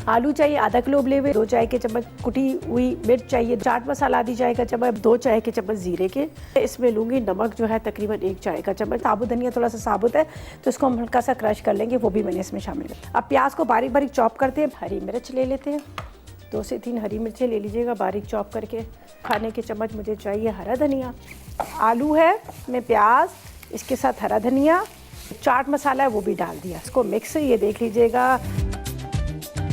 आलू चाहिए आधा किलो उबले हुए, 2 चाय के चम्मच कुटी हुई मिर्च चाहिए, चाट मसाला आधी चाय का चम्मच, 2 चाय के चम्मच जीरे के। इसमें लूँगी नमक जो है तकरीबन 1 चाय का चम्मच। साबुत धनिया थोड़ा सा साबुत है तो इसको हम हल्का सा क्रश कर लेंगे, वो भी मैंने इसमें शामिल कर। अब प्याज को बारीक बारीक चॉप करते हैं। हरी मिर्च ले लेते हैं, 2 से 3 हरी मिर्चें ले लीजिएगा बारीक चॉप करके। खाने के चम्मच मुझे चाहिए हरा धनिया। आलू है में प्याज, इसके साथ हरा धनिया, चाट मसाला है वो भी डाल दिया। इसको मिक्स ये देख लीजिएगा,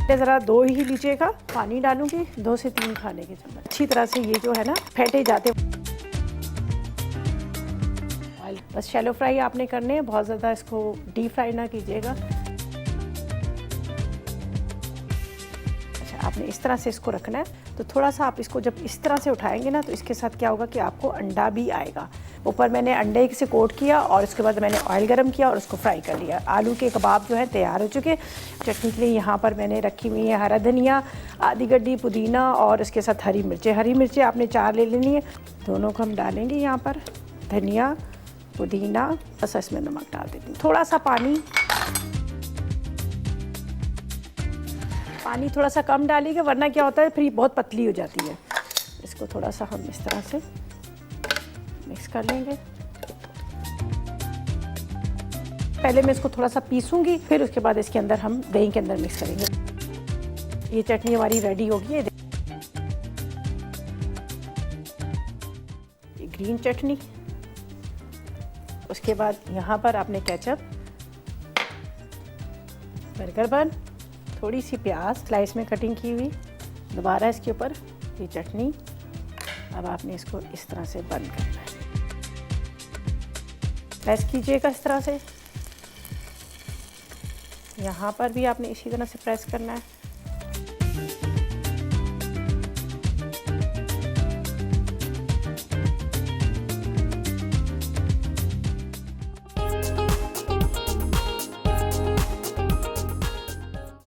ज़रा 2 ही लीजिएगा। पानी डालूंगी 2 से 3 खाने के चम्मच। अच्छी तरह से ये जो है ना फेंटे जाते। ऑयल बस शैलो फ्राई आपने करने हैं, बहुत ज़्यादा इसको डीप फ्राई ना कीजिएगा। आपने इस तरह से इसको रखना है। तो थोड़ा सा आप इसको जब इस तरह से उठाएंगे ना तो इसके साथ क्या होगा कि आपको अंडा भी आएगा। ऊपर मैंने अंडे से कोट किया और उसके बाद मैंने ऑयल गरम किया और उसको फ्राई कर लिया। आलू के कबाब जो है तैयार हो चुके। चटनी के लिए यहाँ पर मैंने रखी हुई है हरा धनिया, आधी गड्डी पुदीना और इसके साथ हरी मिर्चें। हरी मिर्चें आपने 4 ले लेनी है। दोनों को हम डालेंगे यहाँ पर, धनिया पुदीना। बस इसमें नमक डाल देती हूँ, थोड़ा सा पानी थोड़ा सा कम डालिएगा वरना क्या होता है फिर बहुत पतली हो जाती है। इसको थोड़ा सा हम इस तरह से मिक्स कर लेंगे। पहले मैं इसको थोड़ा सा पीसूंगी, फिर उसके बाद इसके अंदर हम दही के अंदर मिक्स करेंगे। ये चटनी हमारी रेडी होगी। ये ग्रीन चटनी, उसके बाद यहाँ पर आपने केचप, बर्गर बन, थोड़ी सी प्याज स्लाइस में कटिंग की हुई, दोबारा इसके ऊपर ये चटनी। अब आपने इसको इस तरह से बंद करना है, प्रेस कीजिएगा इस तरह से। यहाँ पर भी आपने इसी तरह से प्रेस करना है।